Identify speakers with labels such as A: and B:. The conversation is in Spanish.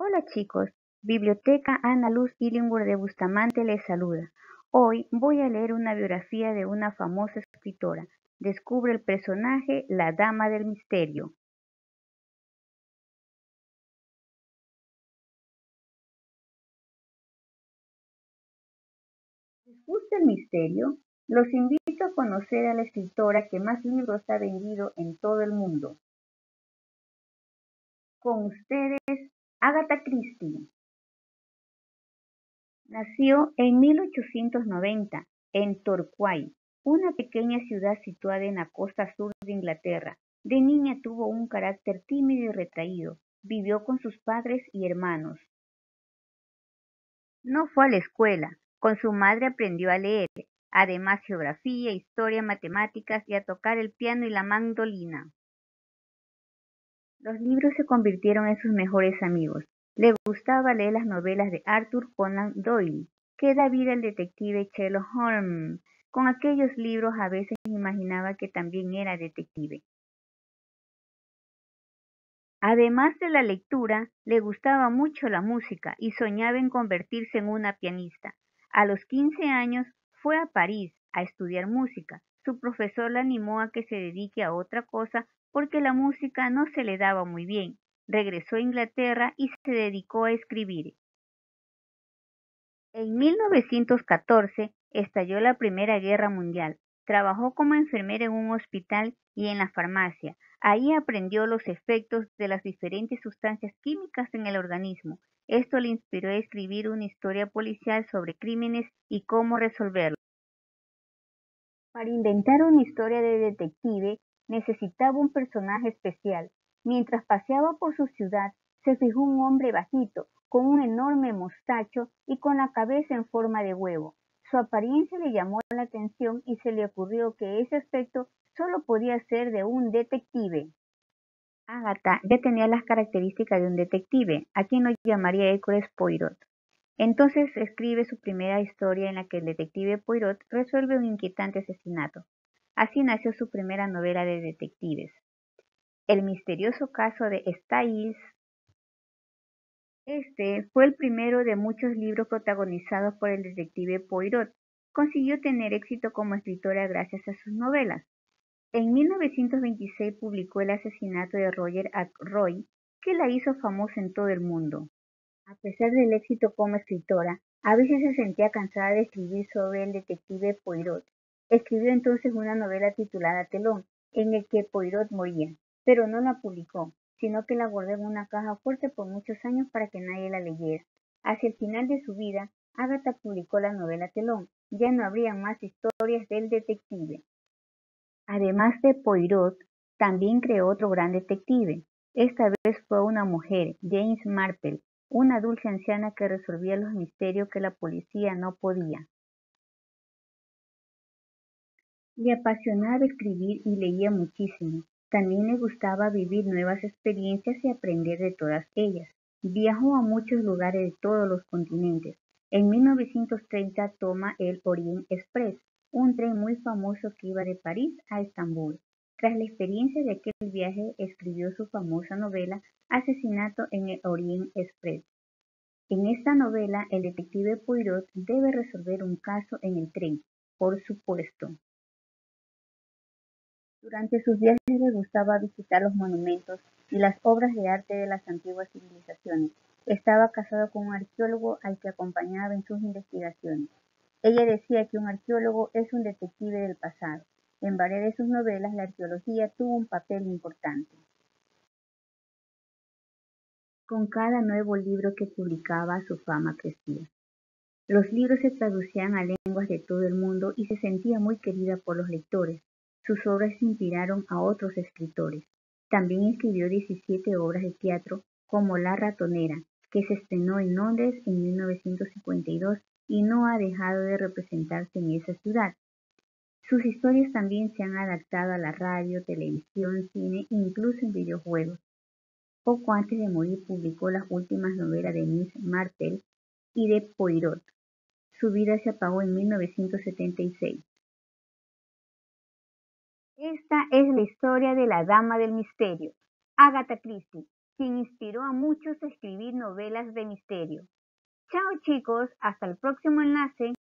A: Hola chicos, Biblioteca Ana Luz Illingworth de Bustamante les saluda. Hoy voy a leer una biografía de una famosa escritora. Descubre el personaje La Dama del Misterio. ¿Les gusta el misterio? Los invito a conocer a la escritora que más libros ha vendido en todo el mundo. Con ustedes, Agatha Christie. Nació en 1890 en Torquay, una pequeña ciudad situada en la costa sur de Inglaterra. De niña tuvo un carácter tímido y retraído. Vivió con sus padres y hermanos. No fue a la escuela. Con su madre aprendió a leer, además geografía, historia, matemáticas y a tocar el piano y la mandolina. Los libros se convirtieron en sus mejores amigos. Le gustaba leer las novelas de Arthur Conan Doyle, que da vida al detective Sherlock Holmes. Con aquellos libros a veces imaginaba que también era detective. Además de la lectura, le gustaba mucho la música y soñaba en convertirse en una pianista. A los 15 años fue a París a estudiar música. Su profesor la animó a que se dedique a otra cosa porque la música no se le daba muy bien. Regresó a Inglaterra y se dedicó a escribir. En 1914 estalló la Primera Guerra Mundial. Trabajó como enfermera en un hospital y en la farmacia. Ahí aprendió los efectos de las diferentes sustancias químicas en el organismo. Esto le inspiró a escribir una historia policial sobre crímenes y cómo resolverlos. Para inventar una historia de detective necesitaba un personaje especial. Mientras paseaba por su ciudad, se fijó un hombre bajito, con un enorme mostacho y con la cabeza en forma de huevo. Su apariencia le llamó la atención y se le ocurrió que ese aspecto solo podía ser de un detective. Agatha ya tenía las características de un detective, a quien lo llamaría Hércules Poirot. Entonces escribe su primera historia en la que el detective Poirot resuelve un inquietante asesinato. Así nació su primera novela de detectives, El misterioso caso de Styles. Este fue el primero de muchos libros protagonizados por el detective Poirot. Consiguió tener éxito como escritora gracias a sus novelas. En 1926 publicó El asesinato de Roger Ackroyd, que la hizo famosa en todo el mundo. A pesar del éxito como escritora, a veces se sentía cansada de escribir sobre el detective Poirot. Escribió entonces una novela titulada Telón, en el que Poirot moría, pero no la publicó, sino que la guardó en una caja fuerte por muchos años para que nadie la leyera. Hacia el final de su vida, Agatha publicó la novela Telón. Ya no habría más historias del detective. Además de Poirot, también creó otro gran detective. Esta vez fue una mujer, James Marple, una dulce anciana que resolvía los misterios que la policía no podía. Le apasionaba escribir y leía muchísimo. También le gustaba vivir nuevas experiencias y aprender de todas ellas. Viajó a muchos lugares de todos los continentes. En 1930 toma el Orient Express, un tren muy famoso que iba de París a Estambul. Tras la experiencia de aquel viaje, escribió su famosa novela Asesinato en el Orient Express. En esta novela, el detective Poirot debe resolver un caso en el tren, por supuesto. Durante sus viajes le gustaba visitar los monumentos y las obras de arte de las antiguas civilizaciones. Estaba casado con un arqueólogo al que acompañaba en sus investigaciones. Ella decía que un arqueólogo es un detective del pasado. En varias de sus novelas la arqueología tuvo un papel importante. Con cada nuevo libro que publicaba su fama crecía. Los libros se traducían a lenguas de todo el mundo y se sentía muy querida por los lectores. Sus obras inspiraron a otros escritores. También escribió 17 obras de teatro, como La ratonera, que se estrenó en Londres en 1952 y no ha dejado de representarse en esa ciudad. Sus historias también se han adaptado a la radio, televisión, cine e incluso en videojuegos. Poco antes de morir publicó las últimas novelas de Miss Marple y de Poirot. Su vida se apagó en 1976. Esta es la historia de la Dama del Misterio, Agatha Christie. quien inspiró a muchos a escribir novelas de misterio. Chao chicos, hasta el próximo enlace.